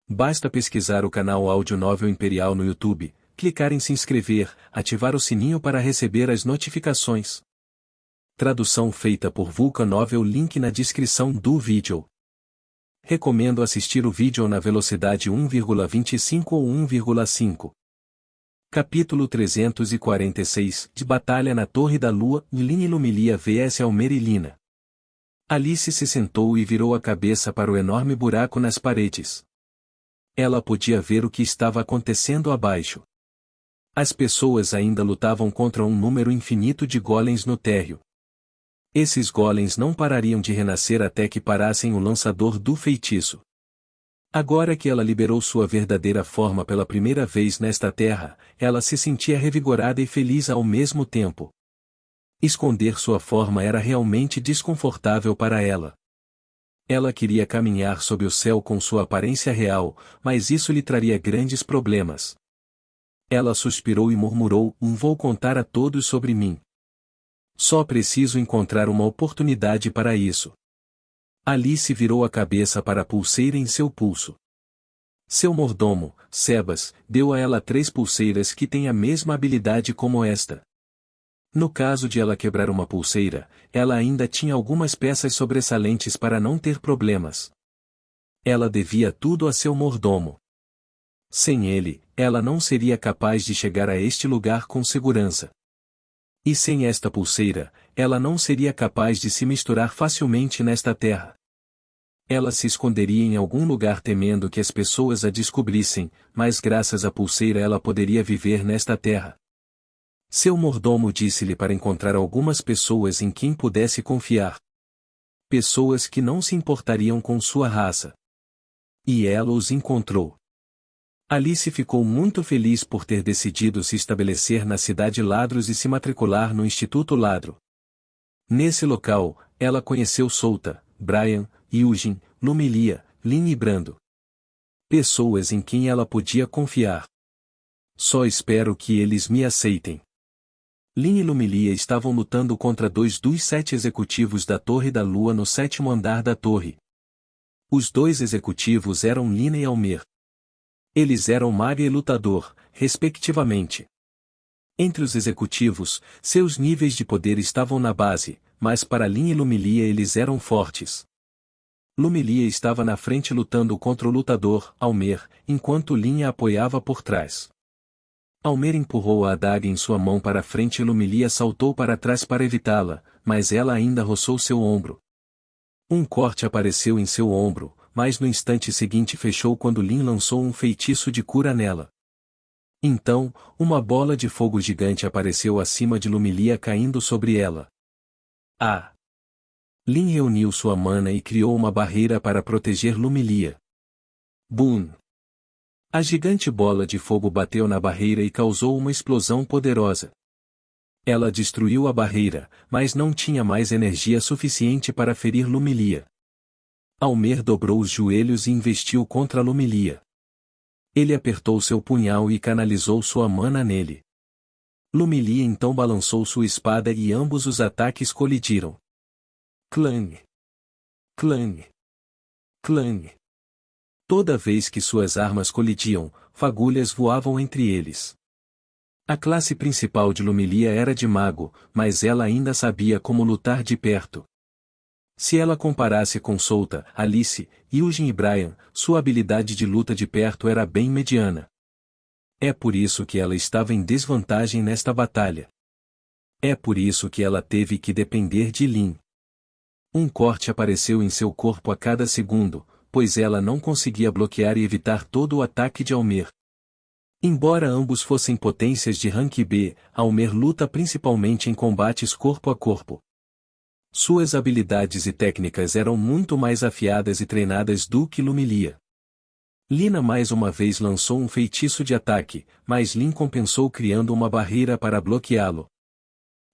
Basta pesquisar o canal Audionovel Imperial no YouTube, clicar em se inscrever, ativar o sininho para receber as notificações. Tradução feita por Vulcan Novel, link na descrição do vídeo. Recomendo assistir o vídeo na velocidade 1,25 ou 1,5. Capítulo 346, de Batalha na Torre da Lua, Lin e Lumilia vs Almer e Lina. Alice se sentou e virou a cabeça para o enorme buraco nas paredes. Ela podia ver o que estava acontecendo abaixo. As pessoas ainda lutavam contra um número infinito de golems no térreo. Esses golems não parariam de renascer até que parassem o lançador do feitiço. Agora que ela liberou sua verdadeira forma pela primeira vez nesta terra, ela se sentia revigorada e feliz ao mesmo tempo. Esconder sua forma era realmente desconfortável para ela. Ela queria caminhar sob o céu com sua aparência real, mas isso lhe traria grandes problemas. Ela suspirou e murmurou: vou contar a todos sobre mim. Só preciso encontrar uma oportunidade para isso. Alice virou a cabeça para a pulseira em seu pulso. Seu mordomo, Sebas, deu a ela 3 pulseiras que têm a mesma habilidade como esta. No caso de ela quebrar uma pulseira, ela ainda tinha algumas peças sobressalentes para não ter problemas. Ela devia tudo a seu mordomo. Sem ele, ela não seria capaz de chegar a este lugar com segurança. E sem esta pulseira, ela não seria capaz de se misturar facilmente nesta terra. Ela se esconderia em algum lugar temendo que as pessoas a descobrissem, mas graças à pulseira ela poderia viver nesta terra. Seu mordomo disse-lhe para encontrar algumas pessoas em quem pudesse confiar. Pessoas que não se importariam com sua raça. E ela os encontrou. Alice ficou muito feliz por ter decidido se estabelecer na cidade Ladros e se matricular no Instituto Ladro. Nesse local, ela conheceu Solta, Brian, Eugene, Lumilia, Lin e Brando. Pessoas em quem ela podia confiar. Só espero que eles me aceitem. Lin e Lumilia estavam lutando contra 2 dos 7 executivos da Torre da Lua no 7º andar da torre. Os 2 executivos eram Lina e Almer. Eles eram maga e lutador, respectivamente. Entre os executivos, seus níveis de poder estavam na base, mas para Lin e Lumilia eles eram fortes. Lumilia estava na frente lutando contra o lutador, Almer, enquanto Lin a apoiava por trás. Almer empurrou a adaga em sua mão para frente e Lumilia saltou para trás para evitá-la, mas ela ainda roçou seu ombro. Um corte apareceu em seu ombro, mas no instante seguinte fechou quando Lin lançou um feitiço de cura nela. Então, uma bola de fogo gigante apareceu acima de Lumilia caindo sobre ela. Lin reuniu sua mana e criou uma barreira para proteger Lumilia. Boom! A gigante bola de fogo bateu na barreira e causou uma explosão poderosa. Ela destruiu a barreira, mas não tinha mais energia suficiente para ferir Lumilia. Almer dobrou os joelhos e investiu contra Lumilia. Ele apertou seu punhal e canalizou sua mana nele. Lumilia então balançou sua espada e ambos os ataques colidiram. Clang! Clang! Clang! Toda vez que suas armas colidiam, fagulhas voavam entre eles. A classe principal de Lumilia era de mago, mas ela ainda sabia como lutar de perto. Se ela comparasse com Solta, Alice, Eugene e Brian, sua habilidade de luta de perto era bem mediana. É por isso que ela estava em desvantagem nesta batalha. É por isso que ela teve que depender de Lin. Um corte apareceu em seu corpo a cada segundo, pois ela não conseguia bloquear e evitar todo o ataque de Almer. Embora ambos fossem potências de rank B, Almer luta principalmente em combates corpo a corpo. Suas habilidades e técnicas eram muito mais afiadas e treinadas do que Lumilia. Lina mais uma vez lançou um feitiço de ataque, mas Lin compensou criando uma barreira para bloqueá-lo.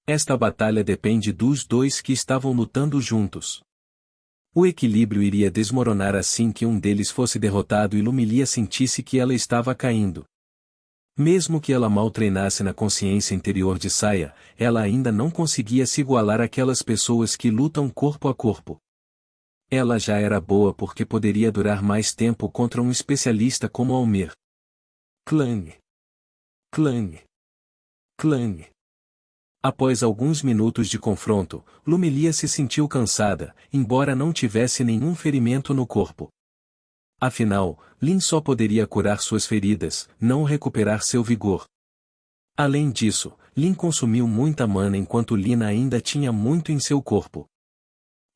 Esta batalha depende dos 2 que estavam lutando juntos. O equilíbrio iria desmoronar assim que um deles fosse derrotado e Lumilia sentisse que ela estava caindo. Mesmo que ela mal treinasse na consciência interior de Saya, ela ainda não conseguia se igualar àquelas pessoas que lutam corpo a corpo. Ela já era boa porque poderia durar mais tempo contra um especialista como Almer. Clang. Clang. Clang. Após alguns minutos de confronto, Lumilia se sentiu cansada, embora não tivesse nenhum ferimento no corpo. Afinal, Lin só poderia curar suas feridas, não recuperar seu vigor. Além disso, Lin consumiu muita mana enquanto Lina ainda tinha muito em seu corpo.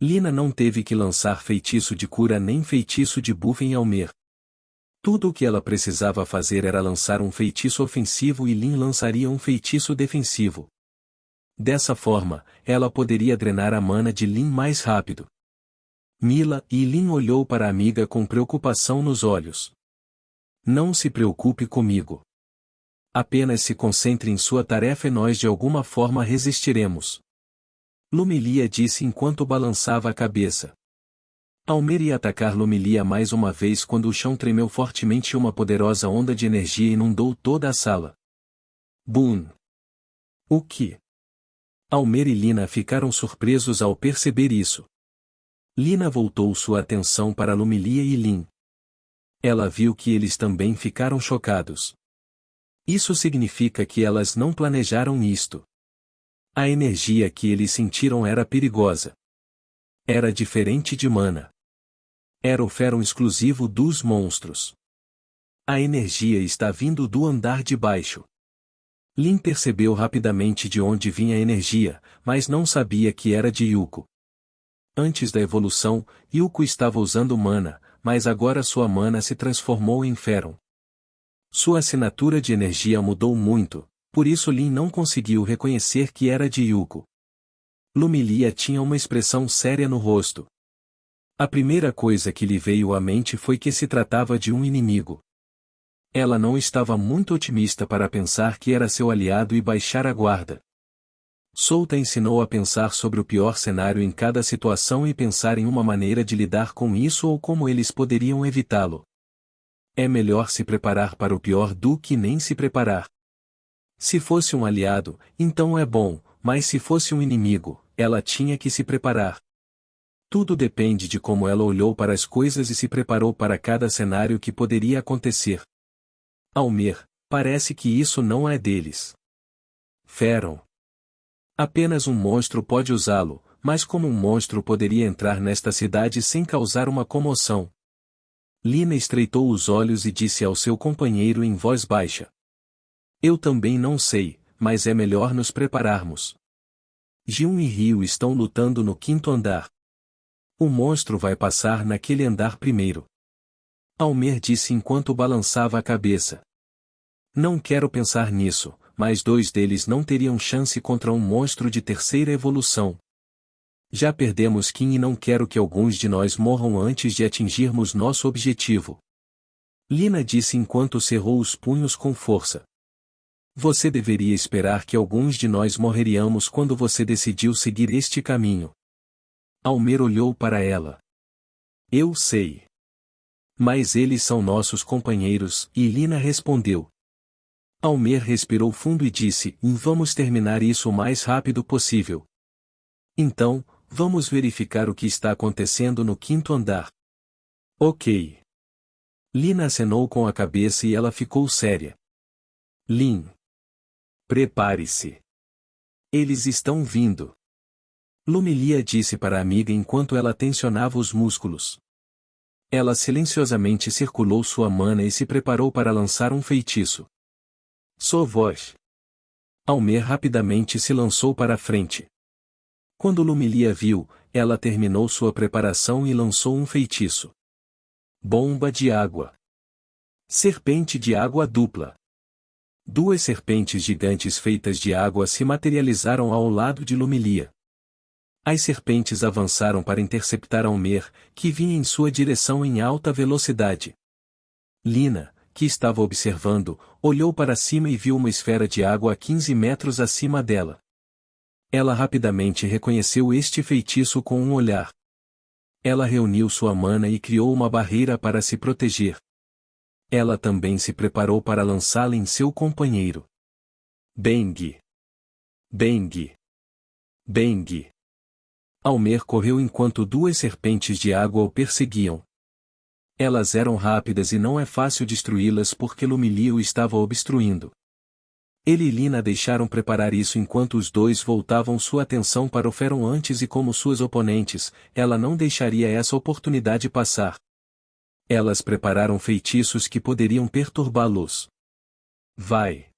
Lina não teve que lançar feitiço de cura nem feitiço de buff em Almer. Tudo o que ela precisava fazer era lançar um feitiço ofensivo e Lin lançaria um feitiço defensivo. Dessa forma, ela poderia drenar a mana de Lin mais rápido. Mila e Lin olhou para a amiga com preocupação nos olhos. Não se preocupe comigo. Apenas se concentre em sua tarefa e nós de alguma forma resistiremos. Lumilia disse enquanto balançava a cabeça. Almer ia atacar Lumilia mais uma vez quando o chão tremeu fortemente e uma poderosa onda de energia inundou toda a sala. Boom! O que? Almer e Lina ficaram surpresos ao perceber isso. Lina voltou sua atenção para Lumilia e Lin. Ela viu que eles também ficaram chocados. Isso significa que elas não planejaram isto. A energia que eles sentiram era perigosa. Era diferente de mana. Era o férron exclusivo dos monstros. A energia está vindo do andar de baixo. Lin percebeu rapidamente de onde vinha a energia, mas não sabia que era de Yuko. Antes da evolução, Yuko estava usando mana, mas agora sua mana se transformou em férron. Sua assinatura de energia mudou muito, por isso Lin não conseguiu reconhecer que era de Yuko. Lumilia tinha uma expressão séria no rosto. A primeira coisa que lhe veio à mente foi que se tratava de um inimigo. Ela não estava muito otimista para pensar que era seu aliado e baixar a guarda. Souta ensinou a pensar sobre o pior cenário em cada situação e pensar em uma maneira de lidar com isso ou como eles poderiam evitá-lo. É melhor se preparar para o pior do que nem se preparar. Se fosse um aliado, então é bom, mas se fosse um inimigo, ela tinha que se preparar. Tudo depende de como ela olhou para as coisas e se preparou para cada cenário que poderia acontecer. Almer, parece que isso não é deles. Férron. Apenas um monstro pode usá-lo, mas como um monstro poderia entrar nesta cidade sem causar uma comoção? Lina estreitou os olhos e disse ao seu companheiro em voz baixa. Eu também não sei, mas é melhor nos prepararmos. Jiun e Ryu estão lutando no 5º andar. O monstro vai passar naquele andar primeiro. Almer disse enquanto balançava a cabeça. Não quero pensar nisso, mas 2 deles não teriam chance contra um monstro de 3ª evolução. Já perdemos Qin e não quero que alguns de nós morram antes de atingirmos nosso objetivo. Lina disse enquanto cerrou os punhos com força. Você deveria esperar que alguns de nós morreríamos quando você decidiu seguir este caminho. Almer olhou para ela. Eu sei. Mas eles são nossos companheiros, e Lina respondeu. Almer respirou fundo e disse, vamos terminar isso o mais rápido possível. Então, vamos verificar o que está acontecendo no 5º andar. Ok. Lina acenou com a cabeça e ela ficou séria. Lin. Prepare-se. Eles estão vindo. Lumilia disse para a amiga enquanto ela tensionava os músculos. Ela silenciosamente circulou sua mana e se preparou para lançar um feitiço. Sua voz. Almer rapidamente se lançou para a frente. Quando Lumilia viu, ela terminou sua preparação e lançou um feitiço. Bomba de água. Serpente de água dupla. 2 serpentes gigantes feitas de água se materializaram ao lado de Lumilia. As serpentes avançaram para interceptar Almer, que vinha em sua direção em alta velocidade. Lina, que estava observando, olhou para cima e viu uma esfera de água a 15 metros acima dela. Ela rapidamente reconheceu este feitiço com um olhar. Ela reuniu sua mana e criou uma barreira para se proteger. Ela também se preparou para lançá-la em seu companheiro. Bang! Bang! Bang! Almer correu enquanto duas serpentes de água o perseguiam. Elas eram rápidas e não é fácil destruí-las porque Lumilia o estava obstruindo. Ele e Lina deixaram preparar isso enquanto os dois voltavam sua atenção para o Feron antes e como suas oponentes, ela não deixaria essa oportunidade passar. Elas prepararam feitiços que poderiam perturbá-los. Vai!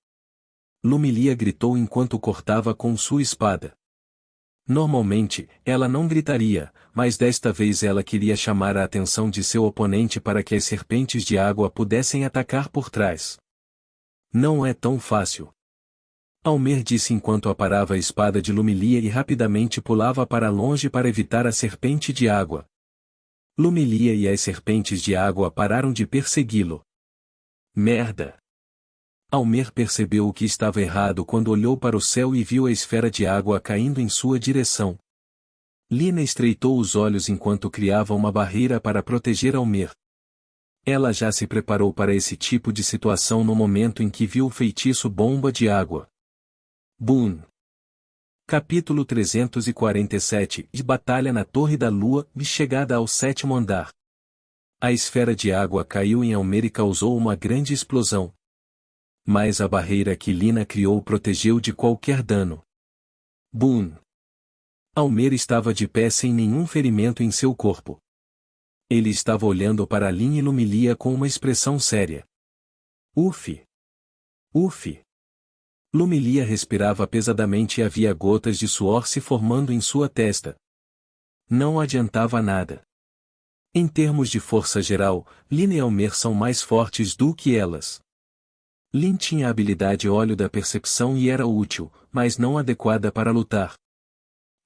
Lumilia gritou enquanto cortava com sua espada. Normalmente, ela não gritaria, mas desta vez ela queria chamar a atenção de seu oponente para que as serpentes de água pudessem atacar por trás. Não é tão fácil. Almer disse enquanto aparava a espada de Lumilia e rapidamente pulava para longe para evitar a serpente de água. Lumilia e as serpentes de água pararam de persegui-lo. Merda! Almer percebeu o que estava errado quando olhou para o céu e viu a esfera de água caindo em sua direção. Lina estreitou os olhos enquanto criava uma barreira para proteger Almer. Ela já se preparou para esse tipo de situação no momento em que viu o feitiço bomba de água. Boom! Capítulo 347 de Batalha na Torre da Lua e chegada ao 7º andar. A esfera de água caiu em Almer e causou uma grande explosão. Mas a barreira que Lina criou protegeu de qualquer dano. Boom! Almer estava de pé sem nenhum ferimento em seu corpo. Ele estava olhando para Lina e Lumilia com uma expressão séria. Uf! Uf! Lumilia respirava pesadamente e havia gotas de suor se formando em sua testa. Não adiantava nada. Em termos de força geral, Lina e Almer são mais fortes do que elas. Lin tinha a habilidade Olho da Percepção e era útil, mas não adequada para lutar.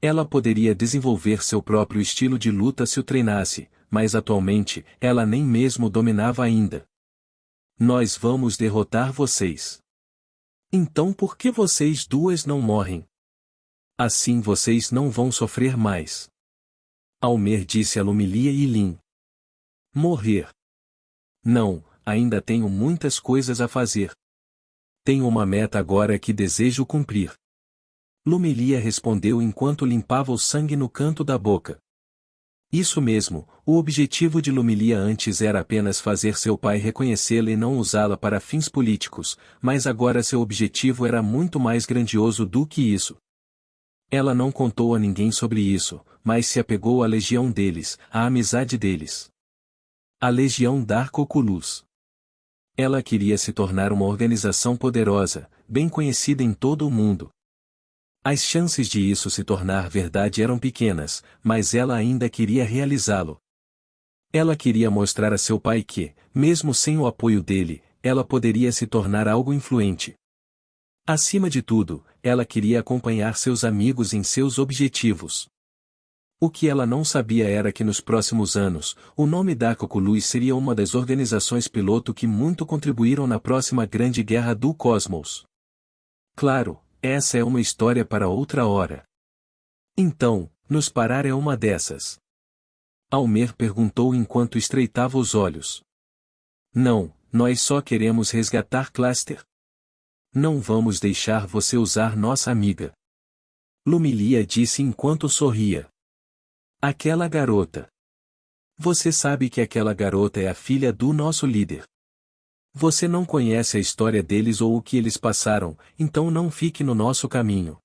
Ela poderia desenvolver seu próprio estilo de luta se o treinasse, mas atualmente, ela nem mesmo dominava ainda. Nós vamos derrotar vocês. Então por que vocês duas não morrem? Assim vocês não vão sofrer mais. Almer disse a Lumilia e Lin. Morrer? Não, ainda tenho muitas coisas a fazer. Tenho uma meta agora que desejo cumprir. Lumilia respondeu enquanto limpava o sangue no canto da boca. Isso mesmo, o objetivo de Lumilia antes era apenas fazer seu pai reconhecê-la e não usá-la para fins políticos, mas agora seu objetivo era muito mais grandioso do que isso. Ela não contou a ninguém sobre isso, mas se apegou à legião deles, à amizade deles. A Legião Dark Oculus. Ela queria se tornar uma organização poderosa, bem conhecida em todo o mundo. As chances de isso se tornar verdade eram pequenas, mas ela ainda queria realizá-lo. Ela queria mostrar a seu pai que, mesmo sem o apoio dele, ela poderia se tornar algo influente. Acima de tudo, ela queria acompanhar seus amigos em seus objetivos. O que ela não sabia era que nos próximos anos, o nome Dark Oculus seria uma das organizações piloto que muito contribuíram na próxima grande guerra do cosmos. Claro, essa é uma história para outra hora. Então, nos parar é uma dessas? Almer perguntou enquanto estreitava os olhos. Não, nós só queremos resgatar Cluster. Não vamos deixar você usar nossa amiga. Lumilia disse enquanto sorria. Aquela garota. Você sabe que aquela garota é a filha do nosso líder. Você não conhece a história deles ou o que eles passaram, então não fique no nosso caminho.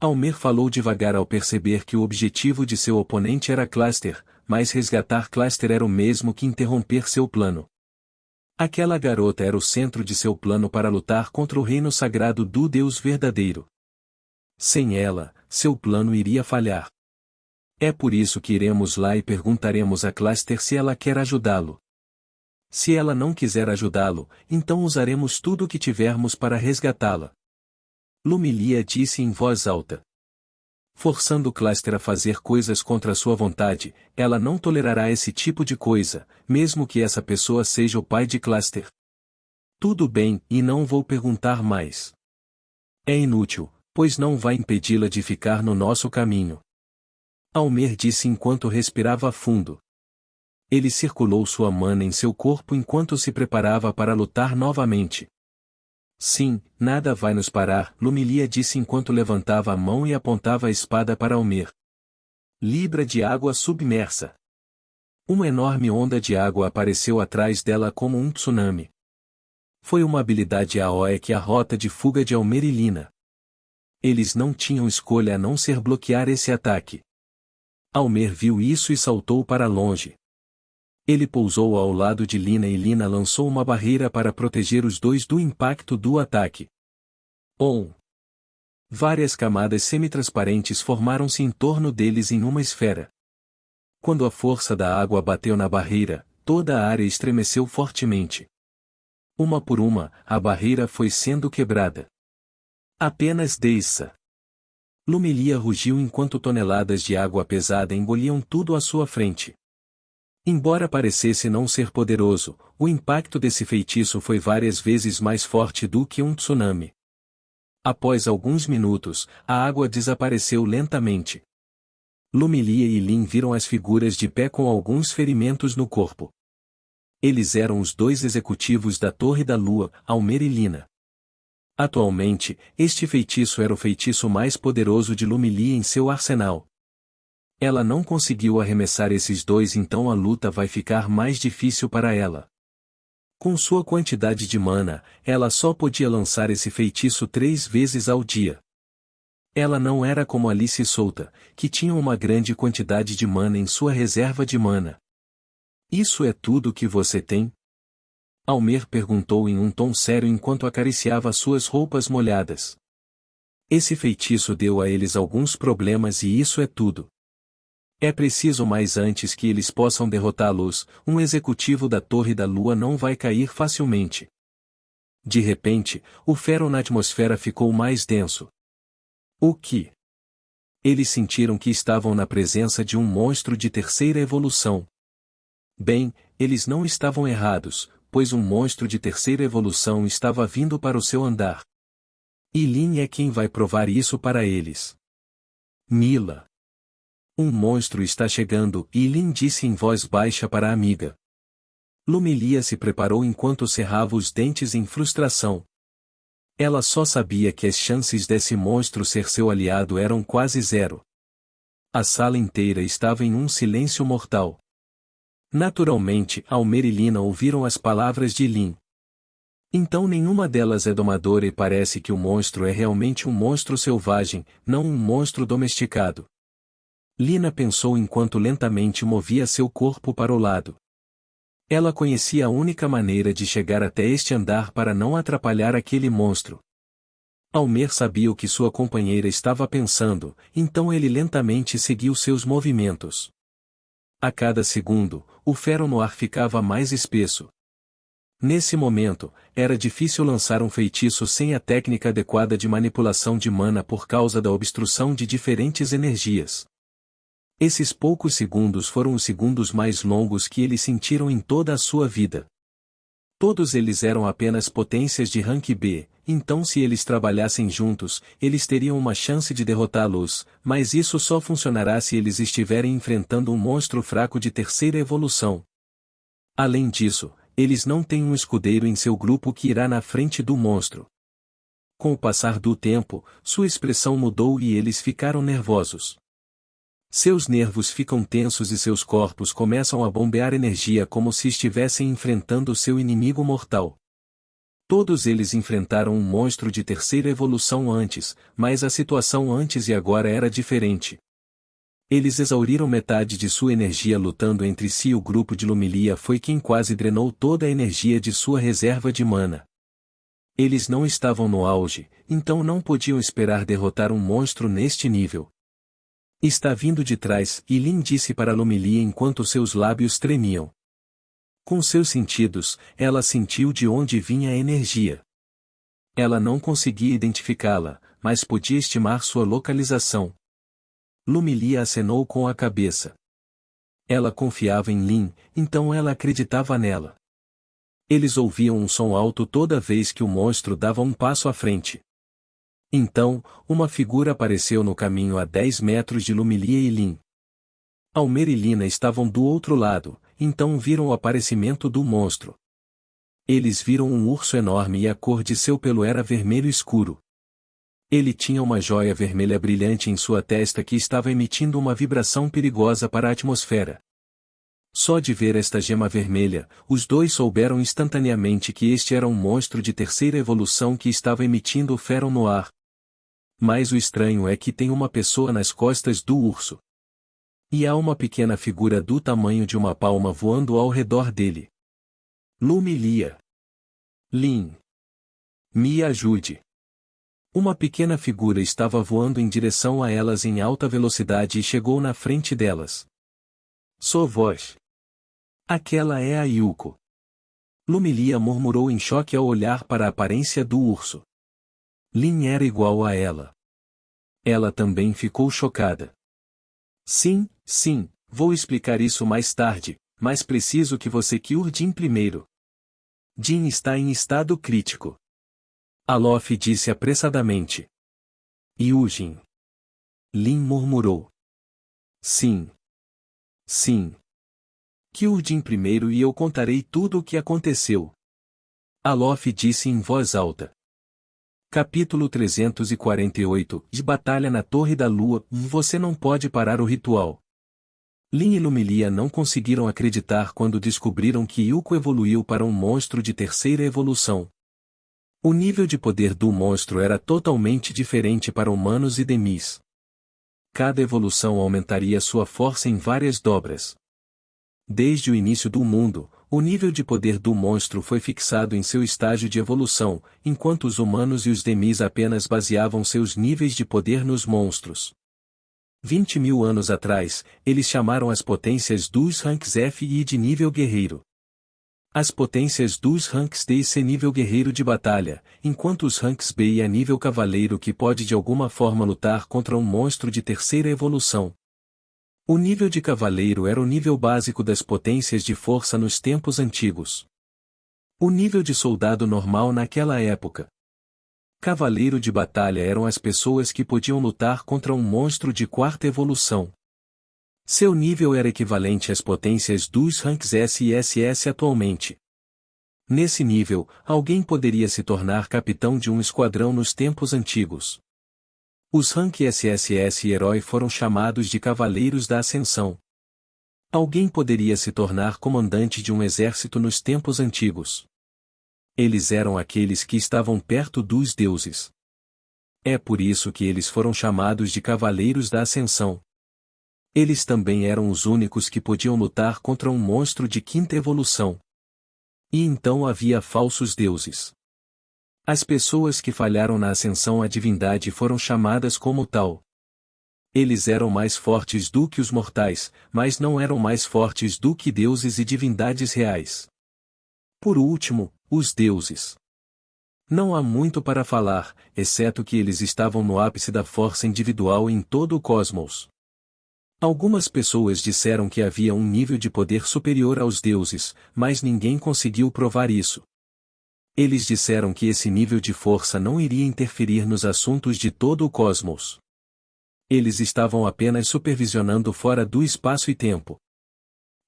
Almer falou devagar ao perceber que o objetivo de seu oponente era Cluster, mas resgatar Cluster era o mesmo que interromper seu plano. Aquela garota era o centro de seu plano para lutar contra o reino sagrado do Deus verdadeiro. Sem ela, seu plano iria falhar. É por isso que iremos lá e perguntaremos a Cluster se ela quer ajudá-lo. Se ela não quiser ajudá-lo, então usaremos tudo o que tivermos para resgatá-la. Lumilia disse em voz alta. Forçando Cluster a fazer coisas contra sua vontade, ela não tolerará esse tipo de coisa, mesmo que essa pessoa seja o pai de Cluster. Tudo bem, e não vou perguntar mais. É inútil, pois não vai impedi-la de ficar no nosso caminho. Almer disse enquanto respirava fundo. Ele circulou sua mana em seu corpo enquanto se preparava para lutar novamente. Sim, nada vai nos parar, Lumilia disse enquanto levantava a mão e apontava a espada para Almer. Libra de água submersa. Uma enorme onda de água apareceu atrás dela como um tsunami. Foi uma habilidade AOE a rota de fuga de Almer e Lina. Eles não tinham escolha a não ser bloquear esse ataque. Almer viu isso e saltou para longe. Ele pousou ao lado de Lina e Lina lançou uma barreira para proteger os dois do impacto do ataque. Várias camadas semitransparentes formaram-se em torno deles em uma esfera. Quando a força da água bateu na barreira, toda a área estremeceu fortemente. Uma por uma, a barreira foi sendo quebrada. Apenas desça. Lumilia rugiu enquanto toneladas de água pesada engoliam tudo à sua frente. Embora parecesse não ser poderoso, o impacto desse feitiço foi várias vezes mais forte do que um tsunami. Após alguns minutos, a água desapareceu lentamente. Lumilia e Lin viram as figuras de pé com alguns ferimentos no corpo. Eles eram os dois executivos da Torre da Lua, Almer e Lina. Atualmente, este feitiço era o feitiço mais poderoso de Lumilia em seu arsenal. Ela não conseguiu arremessar esses dois, então a luta vai ficar mais difícil para ela. Com sua quantidade de mana, ela só podia lançar esse feitiço 3 vezes ao dia. Ela não era como Alice Solta, que tinha uma grande quantidade de mana em sua reserva de mana. Isso é tudo que você tem? Almer perguntou em um tom sério enquanto acariciava suas roupas molhadas. Esse feitiço deu a eles alguns problemas e isso é tudo. É preciso mais antes que eles possam derrotá-los, um executivo da Torre da Lua não vai cair facilmente. De repente, o ferro na atmosfera ficou mais denso. O que? Eles sentiram que estavam na presença de um monstro de terceira evolução. Bem, eles não estavam errados, pois um monstro de terceira evolução estava vindo para o seu andar. E Lin é quem vai provar isso para eles. Mila. Um monstro está chegando, e Lin disse em voz baixa para a amiga. Lumilia se preparou enquanto cerrava os dentes em frustração. Ela só sabia que as chances desse monstro ser seu aliado eram quase zero. A sala inteira estava em um silêncio mortal. Naturalmente, Almer e Lina ouviram as palavras de Lin. Então nenhuma delas é domadora e parece que o monstro é realmente um monstro selvagem, não um monstro domesticado. Lina pensou enquanto lentamente movia seu corpo para o lado. Ela conhecia a única maneira de chegar até este andar para não atrapalhar aquele monstro. Almer sabia o que sua companheira estava pensando, então ele lentamente seguiu seus movimentos. A cada segundo, o ferro no ar ficava mais espesso. Nesse momento, era difícil lançar um feitiço sem a técnica adequada de manipulação de mana por causa da obstrução de diferentes energias. Esses poucos segundos foram os segundos mais longos que eles sentiram em toda a sua vida. Todos eles eram apenas potências de rank B, então se eles trabalhassem juntos, eles teriam uma chance de derrotá-los, mas isso só funcionará se eles estiverem enfrentando um monstro fraco de terceira evolução. Além disso, eles não têm um escudeiro em seu grupo que irá na frente do monstro. Com o passar do tempo, sua expressão mudou e eles ficaram nervosos. Seus nervos ficam tensos e seus corpos começam a bombear energia como se estivessem enfrentando seu inimigo mortal. Todos eles enfrentaram um monstro de terceira evolução antes, mas a situação antes e agora era diferente. Eles exauriram metade de sua energia lutando entre si e o grupo de Lumilia foi quem quase drenou toda a energia de sua reserva de mana. Eles não estavam no auge, então não podiam esperar derrotar um monstro neste nível. Está vindo de trás, e Lin disse para Lumilia enquanto seus lábios tremiam. Com seus sentidos, ela sentiu de onde vinha a energia. Ela não conseguia identificá-la, mas podia estimar sua localização. Lumilia acenou com a cabeça. Ela confiava em Lin, então ela acreditava nela. Eles ouviam um som alto toda vez que o monstro dava um passo à frente. Então, uma figura apareceu no caminho a 10 metros de Lumilia e Lin. Almer e Lina estavam do outro lado, então viram o aparecimento do monstro. Eles viram um urso enorme e a cor de seu pelo era vermelho escuro. Ele tinha uma joia vermelha brilhante em sua testa que estava emitindo uma vibração perigosa para a atmosfera. Só de ver esta gema vermelha, os dois souberam instantaneamente que este era um monstro de terceira evolução que estava emitindo o ferro no ar. Mas o estranho é que tem uma pessoa nas costas do urso. E há uma pequena figura do tamanho de uma palma voando ao redor dele. Lumilia. Lin. Me ajude. Uma pequena figura estava voando em direção a elas em alta velocidade e chegou na frente delas. Sua voz. Aquela é a Yuko. Lumilia murmurou em choque ao olhar para a aparência do urso. Lin era igual a ela. Ela também ficou chocada. Sim, vou explicar isso mais tarde, mas preciso que você cure Jin primeiro. Jin está em estado crítico. Alof disse apressadamente. Yujin. Lin murmurou. Sim. Cure Jin primeiro e eu contarei tudo o que aconteceu. Alof disse em voz alta. Capítulo 348 De Batalha na Torre da Lua. Você não pode parar o ritual. Lin e Lumilia não conseguiram acreditar quando descobriram que Yuko evoluiu para um monstro de terceira evolução. O nível de poder do monstro era totalmente diferente para humanos e demis. Cada evolução aumentaria sua força em várias dobras. Desde o início do mundo, o nível de poder do monstro foi fixado em seu estágio de evolução, enquanto os humanos e os demis apenas baseavam seus níveis de poder nos monstros. 20.000 anos atrás, eles chamaram as potências dos ranks F e I de nível guerreiro. As potências dos ranks D e C nível guerreiro de batalha, enquanto os ranks B e A nível cavaleiro que pode de alguma forma lutar contra um monstro de terceira evolução. O nível de cavaleiro era o nível básico das potências de força nos tempos antigos. O nível de soldado normal naquela época. Cavaleiro de batalha eram as pessoas que podiam lutar contra um monstro de quarta evolução. Seu nível era equivalente às potências dos ranks S e SS atualmente. Nesse nível, alguém poderia se tornar capitão de um esquadrão nos tempos antigos. Os rank SSS e Herói foram chamados de Cavaleiros da Ascensão. Alguém poderia se tornar comandante de um exército nos tempos antigos. Eles eram aqueles que estavam perto dos deuses. É por isso que eles foram chamados de Cavaleiros da Ascensão. Eles também eram os únicos que podiam lutar contra um monstro de quinta evolução. E então havia falsos deuses. As pessoas que falharam na ascensão à divindade foram chamadas como tal. Eles eram mais fortes do que os mortais, mas não eram mais fortes do que deuses e divindades reais. Por último, os deuses. Não há muito para falar, exceto que eles estavam no ápice da força individual em todo o cosmos. Algumas pessoas disseram que havia um nível de poder superior aos deuses, mas ninguém conseguiu provar isso. Eles disseram que esse nível de força não iria interferir nos assuntos de todo o cosmos. Eles estavam apenas supervisionando fora do espaço e tempo.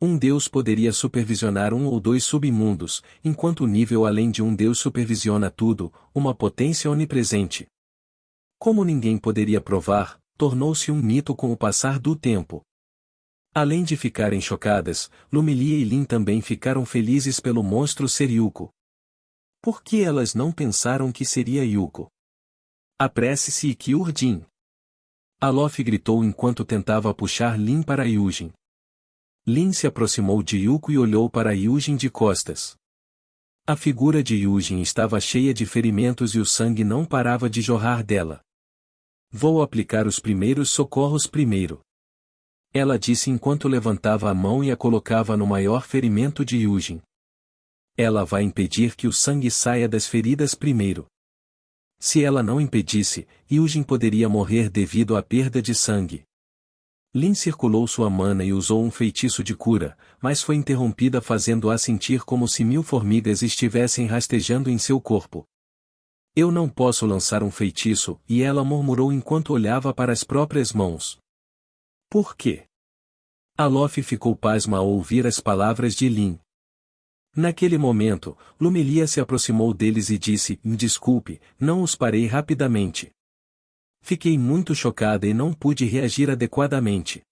Um deus poderia supervisionar um ou dois submundos, enquanto o nível além de um deus supervisiona tudo, uma potência onipresente. Como ninguém poderia provar, tornou-se um mito com o passar do tempo. Além de ficarem chocadas, Lumilia e Lin também ficaram felizes pelo monstro ser Yuko. Por que elas não pensaram que seria Yuko? Apresse-se e cure Jin. Alof gritou enquanto tentava puxar Lin para Yujin. Lin se aproximou de Yuko e olhou para Yujin de costas. A figura de Yujin estava cheia de ferimentos e o sangue não parava de jorrar dela. Vou aplicar os primeiros socorros primeiro. Ela disse enquanto levantava a mão e a colocava no maior ferimento de Yujin. Ela vai impedir que o sangue saia das feridas primeiro. Se ela não impedisse, Yujin poderia morrer devido à perda de sangue. Lin circulou sua mana e usou um feitiço de cura, mas foi interrompida fazendo-a sentir como se 1000 formigas estivessem rastejando em seu corpo. Eu não posso lançar um feitiço, e ela murmurou enquanto olhava para as próprias mãos. Por quê? Alof ficou pasma ao ouvir as palavras de Lin. Naquele momento, Lumilia se aproximou deles e disse, desculpe, não os parei rapidamente. Fiquei muito chocada e não pude reagir adequadamente.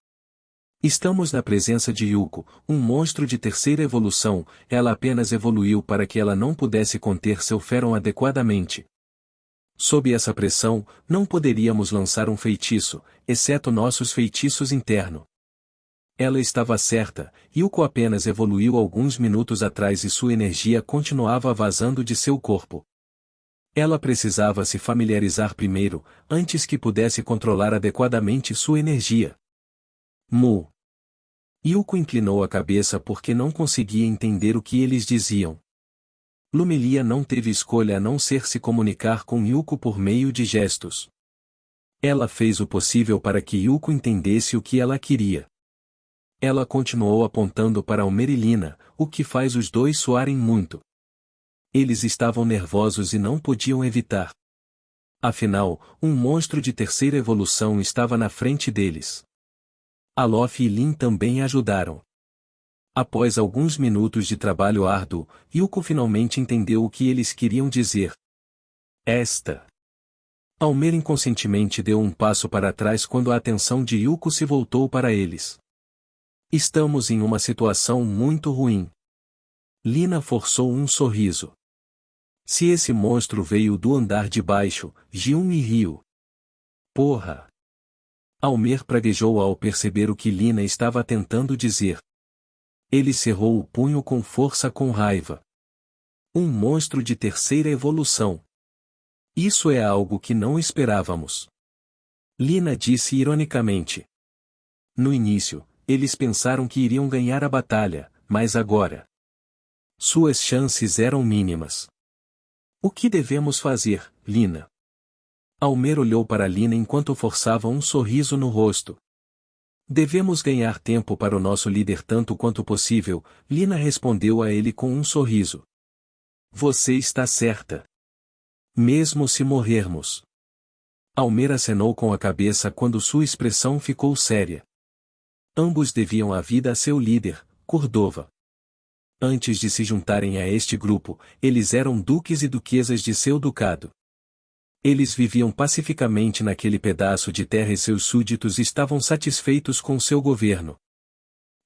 Estamos na presença de Yuko, um monstro de terceira evolução, ela apenas evoluiu para que ela não pudesse conter seu Feron adequadamente. Sob essa pressão, não poderíamos lançar um feitiço, exceto nossos feitiços internos. Ela estava certa, Yuko apenas evoluiu alguns minutos atrás e sua energia continuava vazando de seu corpo. Ela precisava se familiarizar primeiro, antes que pudesse controlar adequadamente sua energia. Mu. Yuko inclinou a cabeça porque não conseguia entender o que eles diziam. Lumilia não teve escolha a não ser se comunicar com Yuko por meio de gestos. Ela fez o possível para que Yuko entendesse o que ela queria. Ela continuou apontando para Almerilina, o que faz os dois suarem muito. Eles estavam nervosos e não podiam evitar. Afinal, um monstro de terceira evolução estava na frente deles. Alof e Lin também ajudaram. Após alguns minutos de trabalho árduo, Yuko finalmente entendeu o que eles queriam dizer. Almer inconscientemente deu um passo para trás quando a atenção de Yuko se voltou para eles. Estamos em uma situação muito ruim. Lina forçou um sorriso. Se esse monstro veio do andar de baixo, Ji-un e riu. Porra! Almer praguejou ao perceber o que Lina estava tentando dizer. Ele cerrou o punho com força com raiva. Um monstro de terceira evolução. Isso é algo que não esperávamos. Lina disse ironicamente. No início, eles pensaram que iriam ganhar a batalha, mas agora. Suas chances eram mínimas. O que devemos fazer, Lina? Almer olhou para Lina enquanto forçava um sorriso no rosto. Devemos ganhar tempo para o nosso líder tanto quanto possível, Lina respondeu a ele com um sorriso. Você está certa. Mesmo se morrermos. Almer acenou com a cabeça quando sua expressão ficou séria. Ambos deviam a vida a seu líder, Cordova. Antes de se juntarem a este grupo, eles eram duques e duquesas de seu ducado. Eles viviam pacificamente naquele pedaço de terra e seus súditos estavam satisfeitos com seu governo.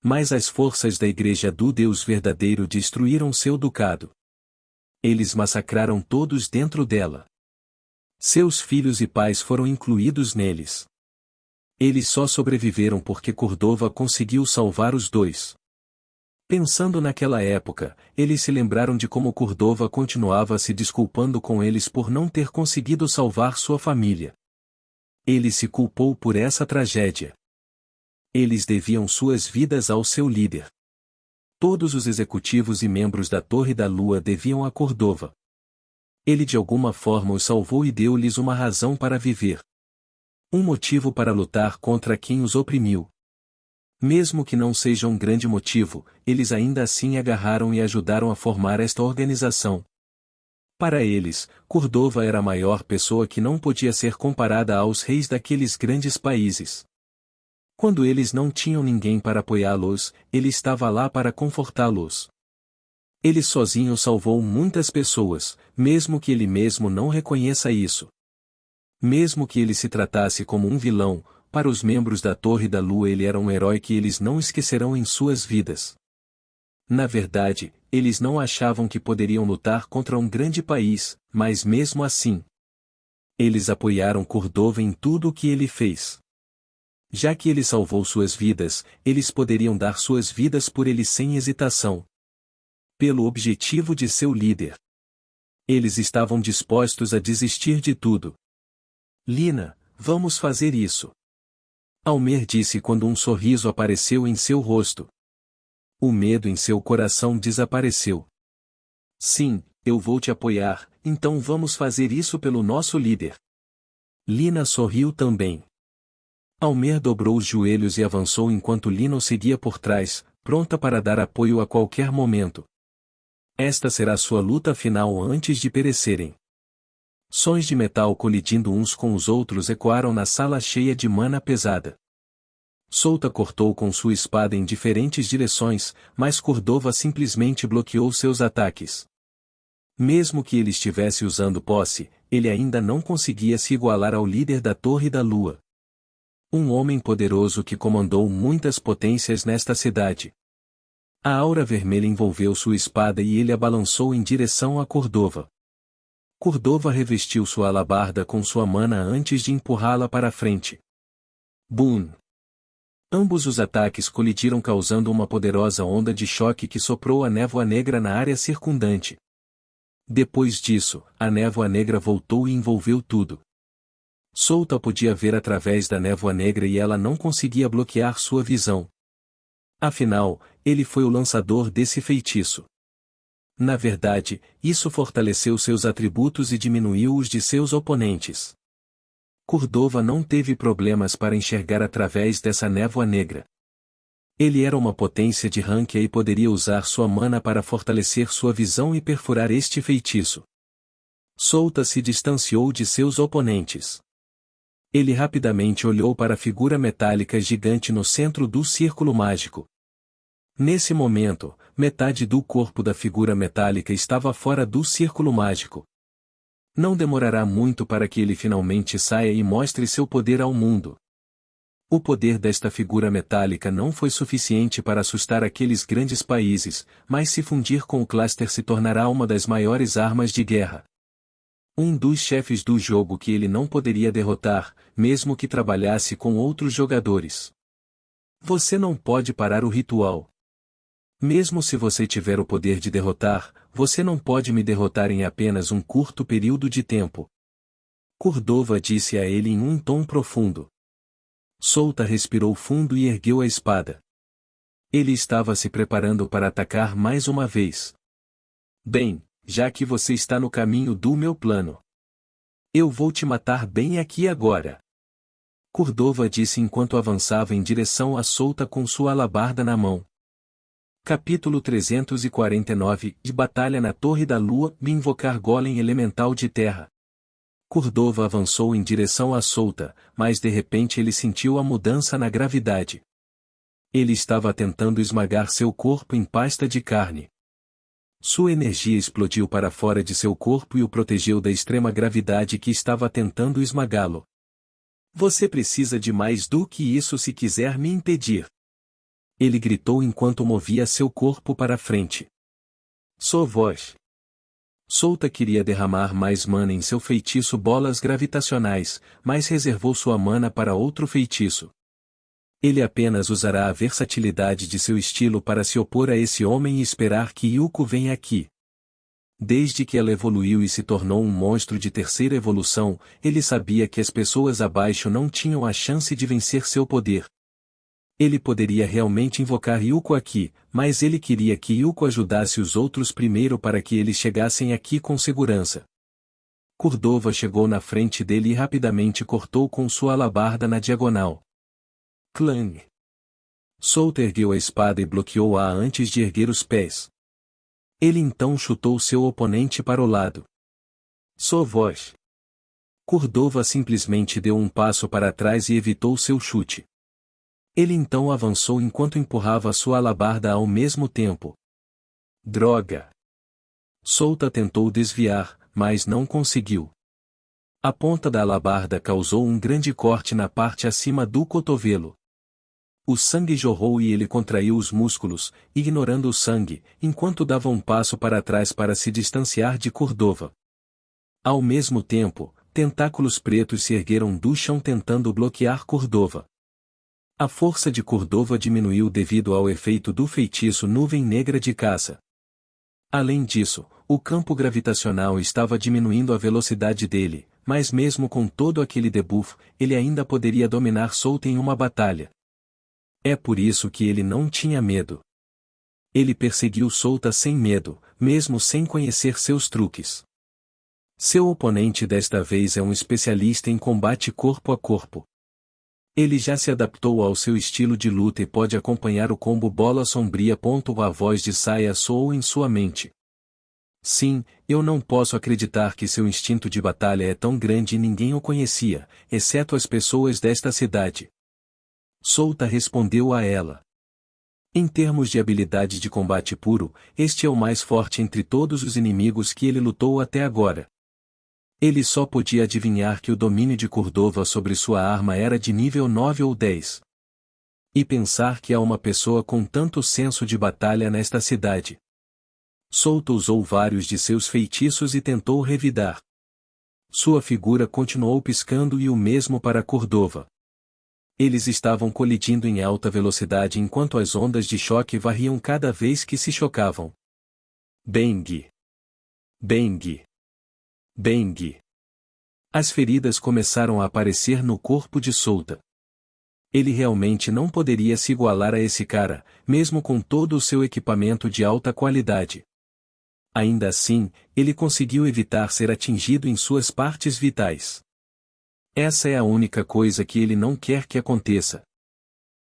Mas as forças da Igreja do Deus verdadeiro destruíram seu ducado. Eles massacraram todos dentro dela. Seus filhos e pais foram incluídos neles. Eles só sobreviveram porque Cordova conseguiu salvar os dois. Pensando naquela época, eles se lembraram de como Cordova continuava se desculpando com eles por não ter conseguido salvar sua família. Ele se culpou por essa tragédia. Eles deviam suas vidas ao seu líder. Todos os executivos e membros da Torre da Lua deviam a Cordova. Ele de alguma forma os salvou e deu-lhes uma razão para viver. Um motivo para lutar contra quem os oprimiu. Mesmo que não seja um grande motivo, eles ainda assim agarraram e ajudaram a formar esta organização. Para eles, Cordova era a maior pessoa que não podia ser comparada aos reis daqueles grandes países. Quando eles não tinham ninguém para apoiá-los, ele estava lá para confortá-los. Ele sozinho salvou muitas pessoas, mesmo que ele mesmo não reconheça isso. Mesmo que ele se tratasse como um vilão, para os membros da Torre da Lua ele era um herói que eles não esquecerão em suas vidas. Na verdade, eles não achavam que poderiam lutar contra um grande país, mas mesmo assim. Eles apoiaram Cordova em tudo o que ele fez. Já que ele salvou suas vidas, eles poderiam dar suas vidas por ele sem hesitação. Pelo objetivo de seu líder. Eles estavam dispostos a desistir de tudo. Lina, vamos fazer isso. Almer disse quando um sorriso apareceu em seu rosto. O medo em seu coração desapareceu. Sim, eu vou te apoiar, então vamos fazer isso pelo nosso líder. Lina sorriu também. Almer dobrou os joelhos e avançou enquanto Lina o seguia por trás, pronta para dar apoio a qualquer momento. Esta será sua luta final antes de perecerem. Sons de metal colidindo uns com os outros ecoaram na sala cheia de mana pesada. Solta cortou com sua espada em diferentes direções, mas Cordova simplesmente bloqueou seus ataques. Mesmo que ele estivesse usando posse, ele ainda não conseguia se igualar ao líder da Torre da Lua. Um homem poderoso que comandou muitas potências nesta cidade. A aura vermelha envolveu sua espada e ele a balançou em direção a Cordova. Cordova revestiu sua alabarda com sua mana antes de empurrá-la para a frente. Boom! Ambos os ataques colidiram causando uma poderosa onda de choque que soprou a névoa negra na área circundante. Depois disso, a névoa negra voltou e envolveu tudo. Souta podia ver através da névoa negra e ela não conseguia bloquear sua visão. Afinal, ele foi o lançador desse feitiço. Na verdade, isso fortaleceu seus atributos e diminuiu os de seus oponentes. Cordova não teve problemas para enxergar através dessa névoa negra. Ele era uma potência de rank e poderia usar sua mana para fortalecer sua visão e perfurar este feitiço. Souta se distanciou de seus oponentes. Ele rapidamente olhou para a figura metálica gigante no centro do círculo mágico. Nesse momento, metade do corpo da figura metálica estava fora do círculo mágico. Não demorará muito para que ele finalmente saia e mostre seu poder ao mundo. O poder desta figura metálica não foi suficiente para assustar aqueles grandes países, mas se fundir com o cluster se tornará uma das maiores armas de guerra. Um dos chefes do jogo que ele não poderia derrotar, mesmo que trabalhasse com outros jogadores. Você não pode parar o ritual. Mesmo se você tiver o poder de derrotar, você não pode me derrotar em apenas um curto período de tempo. Cordova disse a ele em um tom profundo. Souta respirou fundo e ergueu a espada. Ele estava se preparando para atacar mais uma vez. Bem, já que você está no caminho do meu plano, eu vou te matar bem aqui agora. Cordova disse enquanto avançava em direção a Souta com sua alabarda na mão. Capítulo 349 de Batalha na Torre da Lua e invocar Golem Elemental de Terra. Cordova avançou em direção a Souta, mas de repente ele sentiu a mudança na gravidade. Ele estava tentando esmagar seu corpo em pasta de carne. Sua energia explodiu para fora de seu corpo e o protegeu da extrema gravidade que estava tentando esmagá-lo. Você precisa de mais do que isso se quiser me impedir. Ele gritou enquanto movia seu corpo para frente. Sua voz. Souta queria derramar mais mana em seu feitiço Bolas Gravitacionais, mas reservou sua mana para outro feitiço. Ele apenas usará a versatilidade de seu estilo para se opor a esse homem e esperar que Yuko venha aqui. Desde que ela evoluiu e se tornou um monstro de terceira evolução, ele sabia que as pessoas abaixo não tinham a chance de vencer seu poder. Ele poderia realmente invocar Yuko aqui, mas ele queria que Yuko ajudasse os outros primeiro para que eles chegassem aqui com segurança. Cordova chegou na frente dele e rapidamente cortou com sua alabarda na diagonal. Clang! Souta ergueu a espada e bloqueou-a antes de erguer os pés. Ele então chutou seu oponente para o lado. Sua voz. Cordova simplesmente deu um passo para trás e evitou seu chute. Ele então avançou enquanto empurrava sua alabarda ao mesmo tempo. Droga! Souta tentou desviar, mas não conseguiu. A ponta da alabarda causou um grande corte na parte acima do cotovelo. O sangue jorrou e ele contraiu os músculos, ignorando o sangue, enquanto dava um passo para trás para se distanciar de Cordova. Ao mesmo tempo, tentáculos pretos se ergueram do chão tentando bloquear Cordova. A força de Cordova diminuiu devido ao efeito do feitiço Nuvem Negra de Caça. Além disso, o campo gravitacional estava diminuindo a velocidade dele, mas mesmo com todo aquele debuff, ele ainda poderia dominar Souta em uma batalha. É por isso que ele não tinha medo. Ele perseguiu Souta sem medo, mesmo sem conhecer seus truques. Seu oponente desta vez é um especialista em combate corpo a corpo. Ele já se adaptou ao seu estilo de luta e pode acompanhar o combo Bola Sombria. A voz de Saya soou em sua mente. Sim, eu não posso acreditar que seu instinto de batalha é tão grande e ninguém o conhecia, exceto as pessoas desta cidade. Souta respondeu a ela. Em termos de habilidade de combate puro, este é o mais forte entre todos os inimigos que ele lutou até agora. Ele só podia adivinhar que o domínio de Cordova sobre sua arma era de nível 9 ou 10. E pensar que há uma pessoa com tanto senso de batalha nesta cidade. Souta usou vários de seus feitiços e tentou revidar. Sua figura continuou piscando e o mesmo para Cordova. Eles estavam colidindo em alta velocidade enquanto as ondas de choque varriam cada vez que se chocavam. Bang! Bang! Bang! As feridas começaram a aparecer no corpo de Souta. Ele realmente não poderia se igualar a esse cara, mesmo com todo o seu equipamento de alta qualidade. Ainda assim, ele conseguiu evitar ser atingido em suas partes vitais. Essa é a única coisa que ele não quer que aconteça.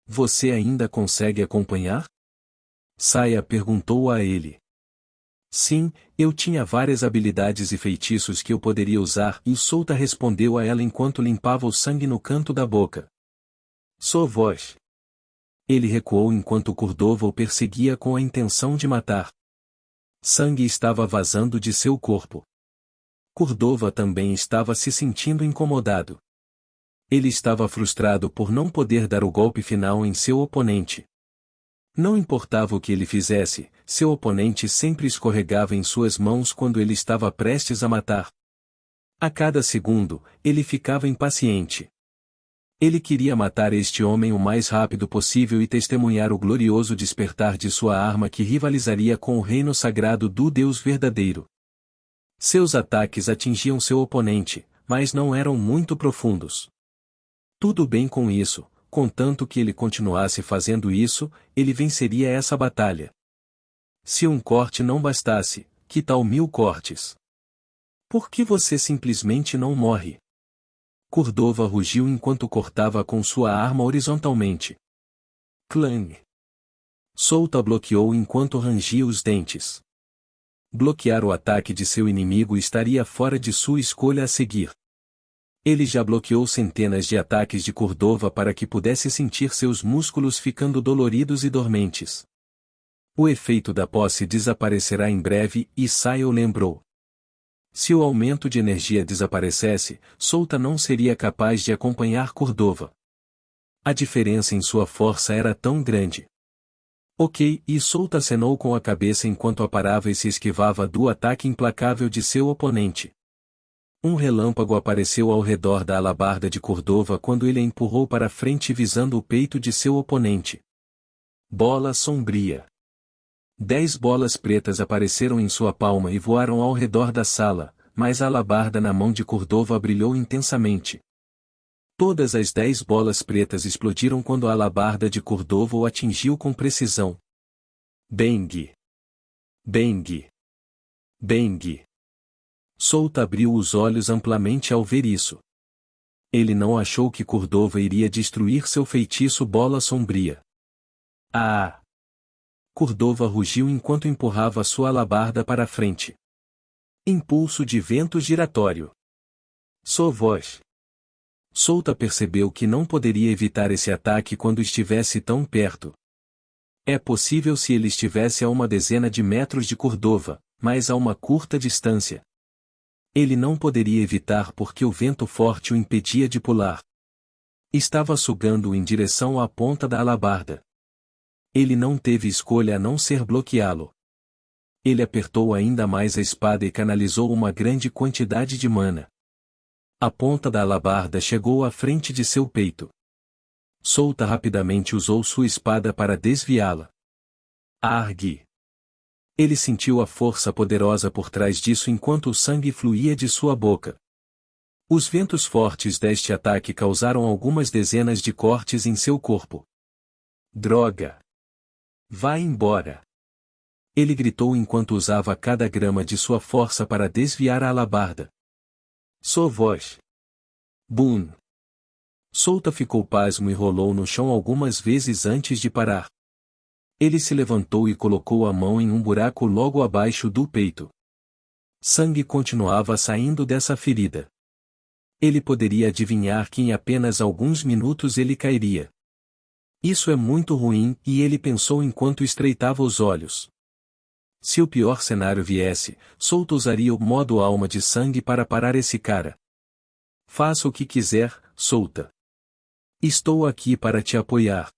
Você ainda consegue acompanhar? Saya perguntou a ele. Sim, eu tinha várias habilidades e feitiços que eu poderia usar, e Souta respondeu a ela enquanto limpava o sangue no canto da boca. Sua voz. Ele recuou enquanto Cordova o perseguia com a intenção de matar. Sangue estava vazando de seu corpo. Cordova também estava se sentindo incomodado. Ele estava frustrado por não poder dar o golpe final em seu oponente. Não importava o que ele fizesse, seu oponente sempre escorregava em suas mãos quando ele estava prestes a matar. A cada segundo, ele ficava impaciente. Ele queria matar este homem o mais rápido possível e testemunhar o glorioso despertar de sua arma que rivalizaria com o reino sagrado do Deus verdadeiro. Seus ataques atingiam seu oponente, mas não eram muito profundos. Tudo bem com isso, contanto que ele continuasse fazendo isso, ele venceria essa batalha. Se um corte não bastasse, que tal 1000 cortes? Por que você simplesmente não morre? Cordova rugiu enquanto cortava com sua arma horizontalmente. Clang! Souta bloqueou enquanto rangia os dentes. Bloquear o ataque de seu inimigo estaria fora de sua escolha a seguir. Ele já bloqueou centenas de ataques de Cordova para que pudesse sentir seus músculos ficando doloridos e dormentes. O efeito da posse desaparecerá em breve, e Sayo lembrou. Se o aumento de energia desaparecesse, Souta não seria capaz de acompanhar Cordova. A diferença em sua força era tão grande. Ok, e Souta acenou com a cabeça enquanto aparava e se esquivava do ataque implacável de seu oponente. Um relâmpago apareceu ao redor da alabarda de Cordova quando ele a empurrou para frente visando o peito de seu oponente. Bola sombria. 10 bolas pretas apareceram em sua palma e voaram ao redor da sala, mas a alabarda na mão de Cordova brilhou intensamente. Todas as 10 bolas pretas explodiram quando a alabarda de Cordova o atingiu com precisão. Bang! Bang! Bang! Souta abriu os olhos amplamente ao ver isso. Ele não achou que Cordova iria destruir seu feitiço bola sombria. Ah! Cordova rugiu enquanto empurrava sua alabarda para a frente. Impulso de vento giratório. Sua voz. Souta percebeu que não poderia evitar esse ataque quando estivesse tão perto. É possível se ele estivesse a uma dezena de metros de Cordova, mas a uma curta distância. Ele não poderia evitar porque o vento forte o impedia de pular. Estava sugando-o em direção à ponta da alabarda. Ele não teve escolha a não ser bloqueá-lo. Ele apertou ainda mais a espada e canalizou uma grande quantidade de mana. A ponta da alabarda chegou à frente de seu peito. Souta rapidamente usou sua espada para desviá-la. Argue! Ele sentiu a força poderosa por trás disso enquanto o sangue fluía de sua boca. Os ventos fortes deste ataque causaram algumas dezenas de cortes em seu corpo. Droga! Vá embora! Ele gritou enquanto usava cada grama de sua força para desviar a alabarda. Sua voz. Boom! Souta ficou pasmo e rolou no chão algumas vezes antes de parar. Ele se levantou e colocou a mão em um buraco logo abaixo do peito. Sangue continuava saindo dessa ferida. Ele poderia adivinhar que em apenas alguns minutos ele cairia. Isso é muito ruim, e ele pensou enquanto estreitava os olhos. Se o pior cenário viesse, Souta usaria o modo alma de sangue para parar esse cara. Faça o que quiser, Souta. Estou aqui para te apoiar.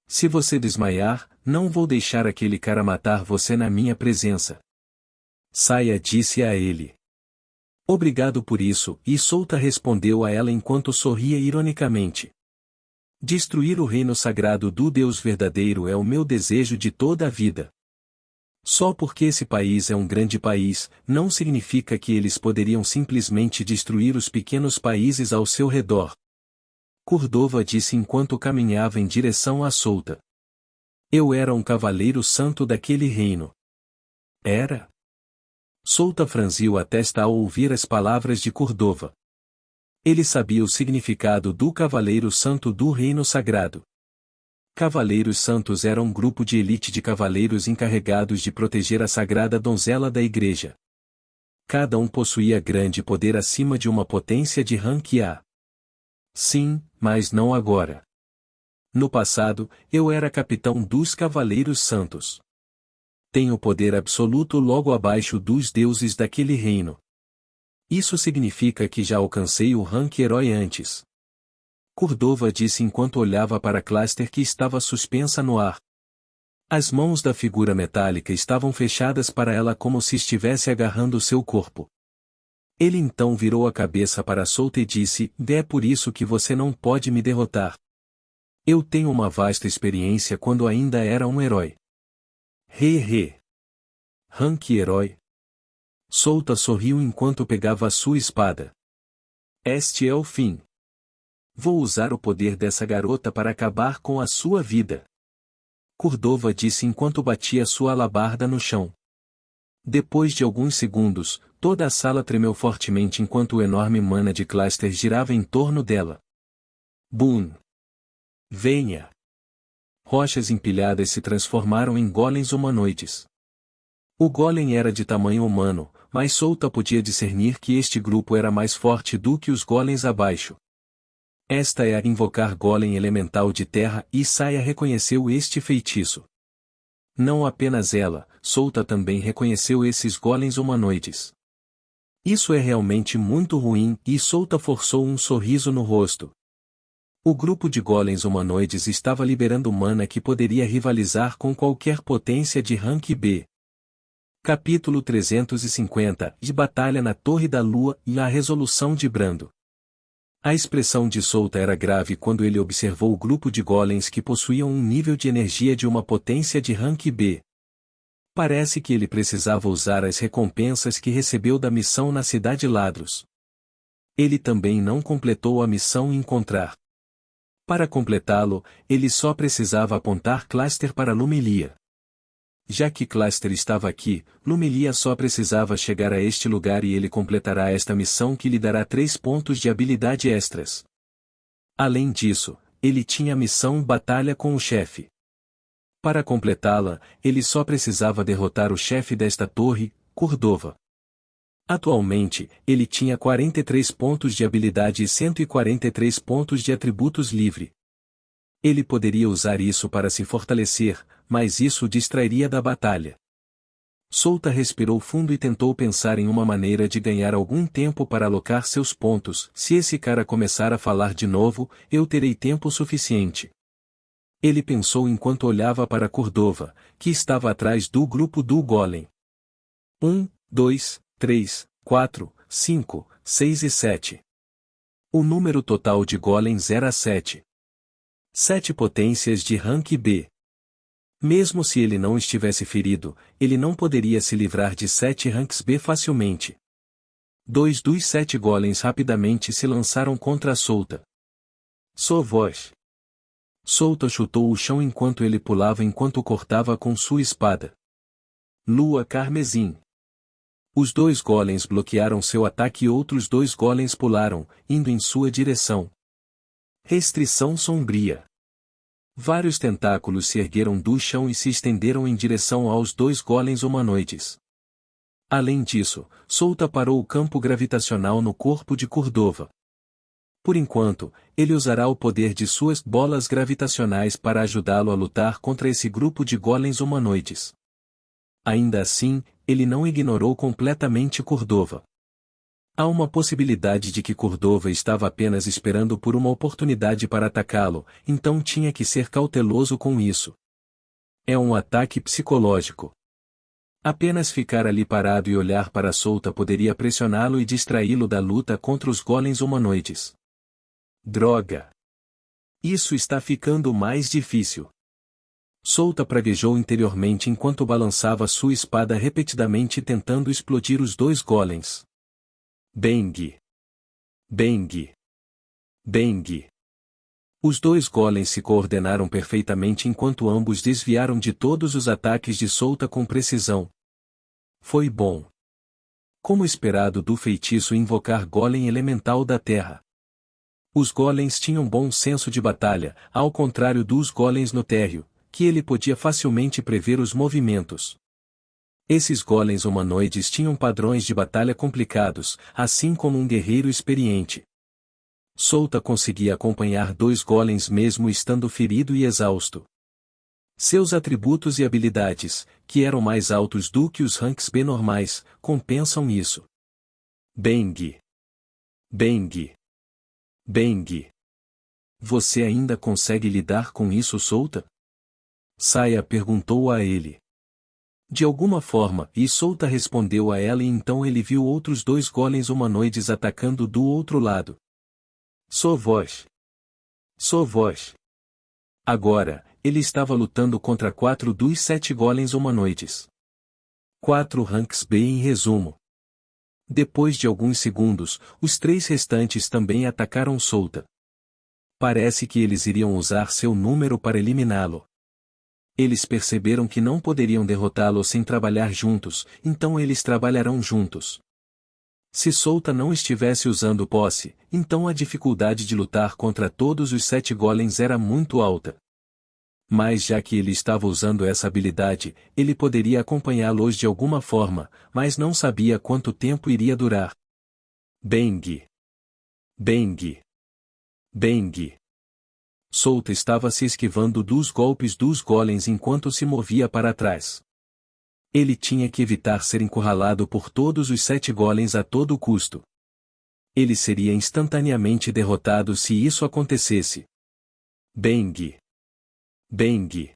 Se você desmaiar, não vou deixar aquele cara matar você na minha presença. Saia, disse a ele. Obrigado por isso, e Souta respondeu a ela enquanto sorria ironicamente. Destruir o reino sagrado do Deus verdadeiro é o meu desejo de toda a vida. Só porque esse país é um grande país, não significa que eles poderiam simplesmente destruir os pequenos países ao seu redor. Cordova disse enquanto caminhava em direção a Souta. Eu era um cavaleiro santo daquele reino. Era? Souta franziu a testa ao ouvir as palavras de Cordova. Ele sabia o significado do cavaleiro santo do reino sagrado. Cavaleiros Santos eram um grupo de elite de cavaleiros encarregados de proteger a sagrada donzela da igreja. Cada um possuía grande poder acima de uma potência de rank A. Sim, mas não agora. No passado, eu era capitão dos Cavaleiros Santos. Tenho poder absoluto logo abaixo dos deuses daquele reino. Isso significa que já alcancei o rank herói antes. Cordova disse enquanto olhava para Cluster que estava suspensa no ar. As mãos da figura metálica estavam fechadas para ela como se estivesse agarrando seu corpo. Ele então virou a cabeça para Souta e disse, é por isso que você não pode me derrotar. Eu tenho uma vasta experiência quando ainda era um herói. He. Rank herói. Souta sorriu enquanto pegava a sua espada. Este é o fim. Vou usar o poder dessa garota para acabar com a sua vida. Cordova disse enquanto batia sua alabarda no chão. Depois de alguns segundos, toda a sala tremeu fortemente enquanto o enorme mana de Cluster girava em torno dela. Boom! Venha! Rochas empilhadas se transformaram em golems humanoides. O golem era de tamanho humano, mas Souta podia discernir que este grupo era mais forte do que os golems abaixo. Esta é a invocar golem elemental de terra e Saia reconheceu este feitiço. Não apenas ela, Souta também reconheceu esses golems humanoides. Isso é realmente muito ruim e Souta forçou um sorriso no rosto. O grupo de golems humanoides estava liberando mana que poderia rivalizar com qualquer potência de rank B. Capítulo 350 de Batalha na Torre da Lua e a Resolução de Brando. A expressão de Souta era grave quando ele observou o grupo de golems que possuíam um nível de energia de uma potência de rank B. Parece que ele precisava usar as recompensas que recebeu da missão na Cidade Ladros. Ele também não completou a missão encontrar. Para completá-lo, ele só precisava apontar Cluster para Lumilia. Já que Cluster estava aqui, Lumilia só precisava chegar a este lugar e ele completará esta missão que lhe dará 3 pontos de habilidade extras. Além disso, ele tinha a missão Batalha com o chefe. Para completá-la, ele só precisava derrotar o chefe desta torre, Cordova. Atualmente, ele tinha 43 pontos de habilidade e 143 pontos de atributos livre. Ele poderia usar isso para se fortalecer, mas isso o distrairia da batalha. Souta respirou fundo e tentou pensar em uma maneira de ganhar algum tempo para alocar seus pontos. Se esse cara começar a falar de novo, eu terei tempo suficiente. Ele pensou enquanto olhava para Cordova, que estava atrás do grupo do Golem. 1, 2, 3, 4, 5, 6 e 7. O número total de golems era 7. 7 potências de rank B. Mesmo se ele não estivesse ferido, ele não poderia se livrar de 7 ranks B facilmente. 2 dos 7 golems rapidamente se lançaram contra a Souta. Sua voz. Souta chutou o chão enquanto ele pulava enquanto cortava com sua espada. Lua carmesim. Os 2 golems bloquearam seu ataque e outros 2 golems pularam, indo em sua direção. Restrição sombria. Vários tentáculos se ergueram do chão e se estenderam em direção aos 2 golems humanoides. Além disso, Souta parou o campo gravitacional no corpo de Cordova. Por enquanto, ele usará o poder de suas bolas gravitacionais para ajudá-lo a lutar contra esse grupo de golems humanoides. Ainda assim, ele não ignorou completamente Cordova. Há uma possibilidade de que Cordova estava apenas esperando por uma oportunidade para atacá-lo, então tinha que ser cauteloso com isso. É um ataque psicológico. Apenas ficar ali parado e olhar para Solta poderia pressioná-lo e distraí-lo da luta contra os golems humanoides. Droga! Isso está ficando mais difícil. Solta praguejou interiormente enquanto balançava sua espada repetidamente tentando explodir os dois golems. Bang! Bang! Bang! Os dois golems se coordenaram perfeitamente enquanto ambos desviaram de todos os ataques de Solta com precisão. Foi bom. Como esperado do feitiço invocar golem elemental da terra. Os golems tinham bom senso de batalha, ao contrário dos golems no térreo, que ele podia facilmente prever os movimentos. Esses golems humanoides tinham padrões de batalha complicados, assim como um guerreiro experiente. Solta conseguia acompanhar dois golems mesmo estando ferido e exausto. Seus atributos e habilidades, que eram mais altos do que os ranks B normais, compensam isso. Bang! Bang! Bang! Você ainda consegue lidar com isso, Solta? Saia perguntou a ele. De alguma forma, e Solta respondeu a ela e então ele viu outros dois golems humanoides atacando do outro lado. Sou voz. Sou voz. Agora, ele estava lutando contra 4 dos 7 golems humanoides. 4 ranks B em resumo. Depois de alguns segundos, os 3 restantes também atacaram Solta. Parece que eles iriam usar seu número para eliminá-lo. Eles perceberam que não poderiam derrotá-lo sem trabalhar juntos, então eles trabalharão juntos. Se Solta não estivesse usando posse, então a dificuldade de lutar contra todos os 7 golems era muito alta. Mas já que ele estava usando essa habilidade, ele poderia acompanhá-los de alguma forma, mas não sabia quanto tempo iria durar. Bang! Bang! Bang! Solta estava se esquivando dos golpes dos golems enquanto se movia para trás. Ele tinha que evitar ser encurralado por todos os 7 golems a todo custo. Ele seria instantaneamente derrotado se isso acontecesse. Bang! Bang!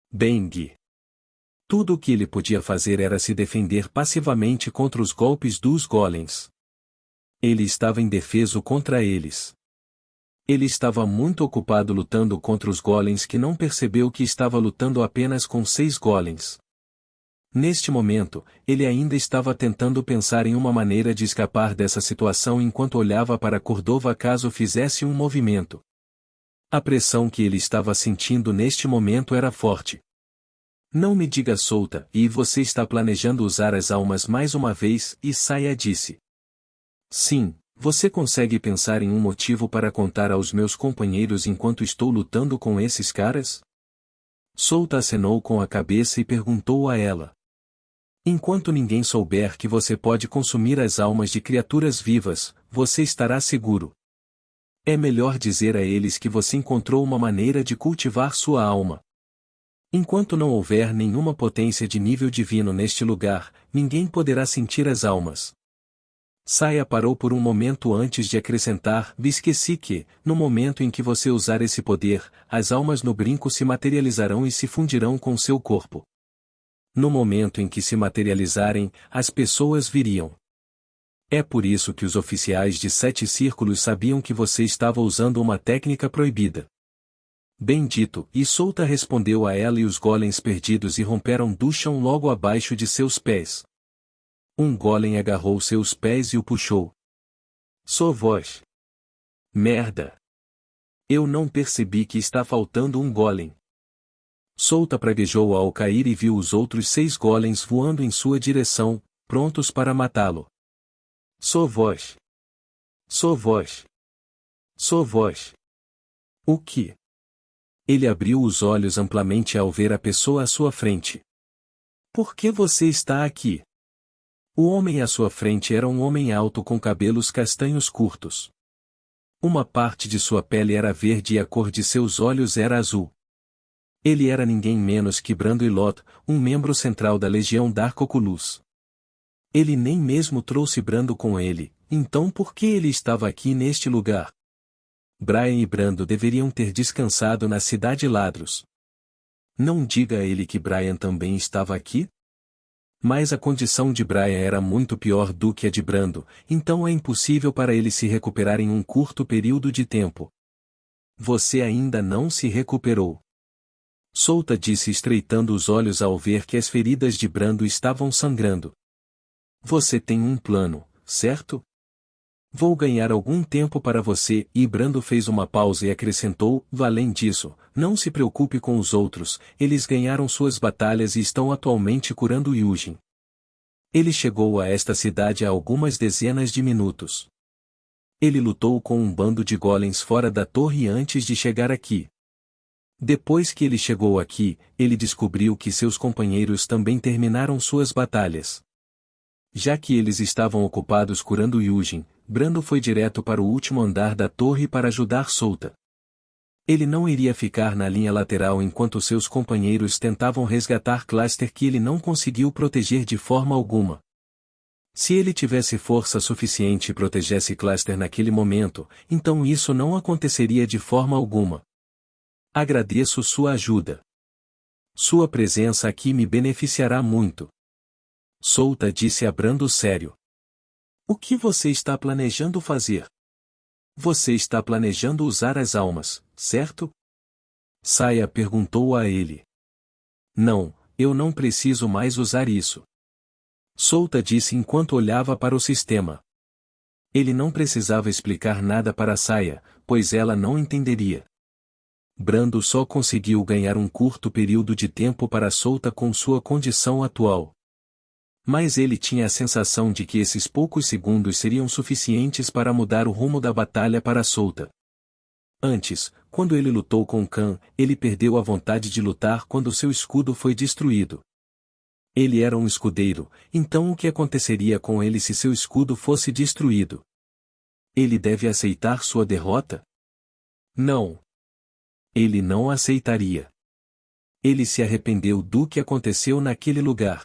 Bang! Tudo o que ele podia fazer era se defender passivamente contra os golpes dos golems. Ele estava indefeso contra eles. Ele estava muito ocupado lutando contra os golems que não percebeu que estava lutando apenas com 6 golems. Neste momento, ele ainda estava tentando pensar em uma maneira de escapar dessa situação enquanto olhava para Cordova caso fizesse um movimento. A pressão que ele estava sentindo neste momento era forte. Não me diga, Solta, e você está planejando usar as almas mais uma vez, e Saia disse. Sim. Você consegue pensar em um motivo para contar aos meus companheiros enquanto estou lutando com esses caras? Solta acenou com a cabeça e perguntou a ela. Enquanto ninguém souber que você pode consumir as almas de criaturas vivas, você estará seguro. É melhor dizer a eles que você encontrou uma maneira de cultivar sua alma. Enquanto não houver nenhuma potência de nível divino neste lugar, ninguém poderá sentir as almas. Saia parou por um momento antes de acrescentar: esqueci que, no momento em que você usar esse poder, as almas no brinco se materializarão e se fundirão com seu corpo. No momento em que se materializarem, as pessoas viriam. É por isso que os oficiais de 7 círculos sabiam que você estava usando uma técnica proibida. Bendito, e Solta respondeu a ela e os golems perdidos irromperam do chão logo abaixo de seus pés. Um golem agarrou seus pés e o puxou. Sou voz. Merda. Eu não percebi que está faltando um golem. Solta praguejou ao cair e viu os outros 6 golems voando em sua direção, prontos para matá-lo. Sou voz. Sou voz. Sou voz. O que? Ele abriu os olhos amplamente ao ver a pessoa à sua frente. Por que você está aqui? O homem à sua frente era um homem alto com cabelos castanhos curtos. Uma parte de sua pele era verde e a cor de seus olhos era azul. Ele era ninguém menos que Brando Ilott, um membro central da Legião Dark Oculus. Ele nem mesmo trouxe Brando com ele, então por que ele estava aqui neste lugar? Brian e Brando deveriam ter descansado na Cidade Ladros. Não diga a ele que Brian também estava aqui? Mas a condição de Brian era muito pior do que a de Brando, então é impossível para ele se recuperar em um curto período de tempo. Você ainda não se recuperou. Solta disse estreitando os olhos ao ver que as feridas de Brando estavam sangrando. Você tem um plano, certo? Vou ganhar algum tempo para você, e Brando fez uma pausa e acrescentou, além disso, não se preocupe com os outros, eles ganharam suas batalhas e estão atualmente curando Yujin. Ele chegou a esta cidade há algumas dezenas de minutos. Ele lutou com um bando de golems fora da torre antes de chegar aqui. Depois que ele chegou aqui, ele descobriu que seus companheiros também terminaram suas batalhas. Já que eles estavam ocupados curando Yujin, Brando foi direto para o último andar da torre para ajudar Solta. Ele não iria ficar na linha lateral enquanto seus companheiros tentavam resgatar Cluster que ele não conseguiu proteger de forma alguma. Se ele tivesse força suficiente e protegesse Cluster naquele momento, então isso não aconteceria de forma alguma. Agradeço sua ajuda. Sua presença aqui me beneficiará muito. Solta disse a Brando sério. O que você está planejando fazer? Você está planejando usar as almas, certo? Saya perguntou a ele. Não, eu não preciso mais usar isso. Solta disse enquanto olhava para o sistema. Ele não precisava explicar nada para Saya, pois ela não entenderia. Brando só conseguiu ganhar um curto período de tempo para Solta com sua condição atual. Mas ele tinha a sensação de que esses poucos segundos seriam suficientes para mudar o rumo da batalha para Solta. Antes, quando ele lutou com Khan, ele perdeu a vontade de lutar quando seu escudo foi destruído. Ele era um escudeiro, então o que aconteceria com ele se seu escudo fosse destruído? Ele deve aceitar sua derrota? Não. Ele não aceitaria. Ele se arrependeu do que aconteceu naquele lugar.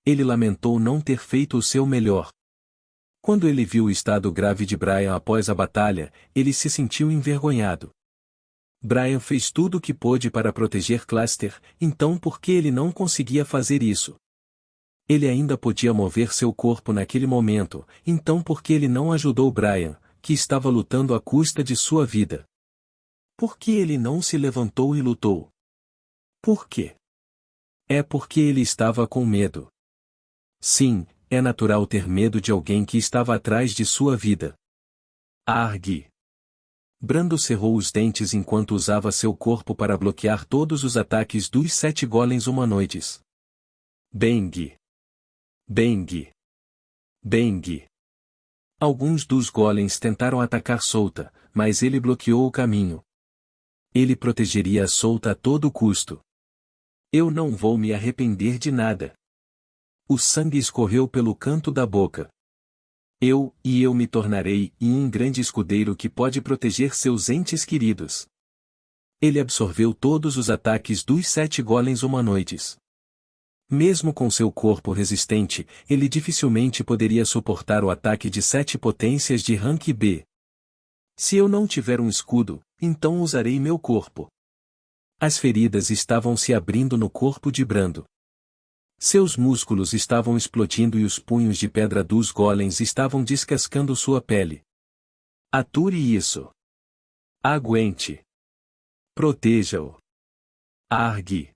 Ele lamentou não ter feito o seu melhor. Quando ele viu o estado grave de Brian após a batalha, ele se sentiu envergonhado. Brian fez tudo o que pôde para proteger Cluster, então por que ele não conseguia fazer isso? Ele ainda podia mover seu corpo naquele momento, então por que ele não ajudou Brian, que estava lutando à custa de sua vida? Por que ele não se levantou e lutou? Por quê? É porque ele estava com medo. Sim, é natural ter medo de alguém que estava atrás de sua vida. Argue. Brando cerrou os dentes enquanto usava seu corpo para bloquear todos os ataques dos 7 golems humanoides. Bang! Bang! Bang! Alguns dos golems tentaram atacar Solta, mas ele bloqueou o caminho. Ele protegeria a Solta a todo custo. Eu não vou me arrepender de nada. O sangue escorreu pelo canto da boca. Eu me tornarei um grande escudeiro que pode proteger seus entes queridos. Ele absorveu todos os ataques dos 7 golems humanoides. Mesmo com seu corpo resistente, ele dificilmente poderia suportar o ataque de 7 potências de rank B. Se eu não tiver um escudo, então usarei meu corpo. As feridas estavam se abrindo no corpo de Brando. Seus músculos estavam explodindo e os punhos de pedra dos golems estavam descascando sua pele. Ature isso. Aguente. Proteja-o. Argue.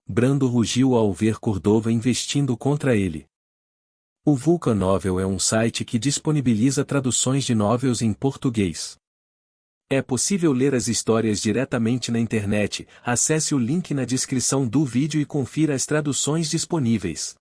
Brando rugiu ao ver Cordova investindo contra ele. O Vulcan Novel é um site que disponibiliza traduções de novels em português. É possível ler as histórias diretamente na internet. Acesse o link na descrição do vídeo e confira as traduções disponíveis.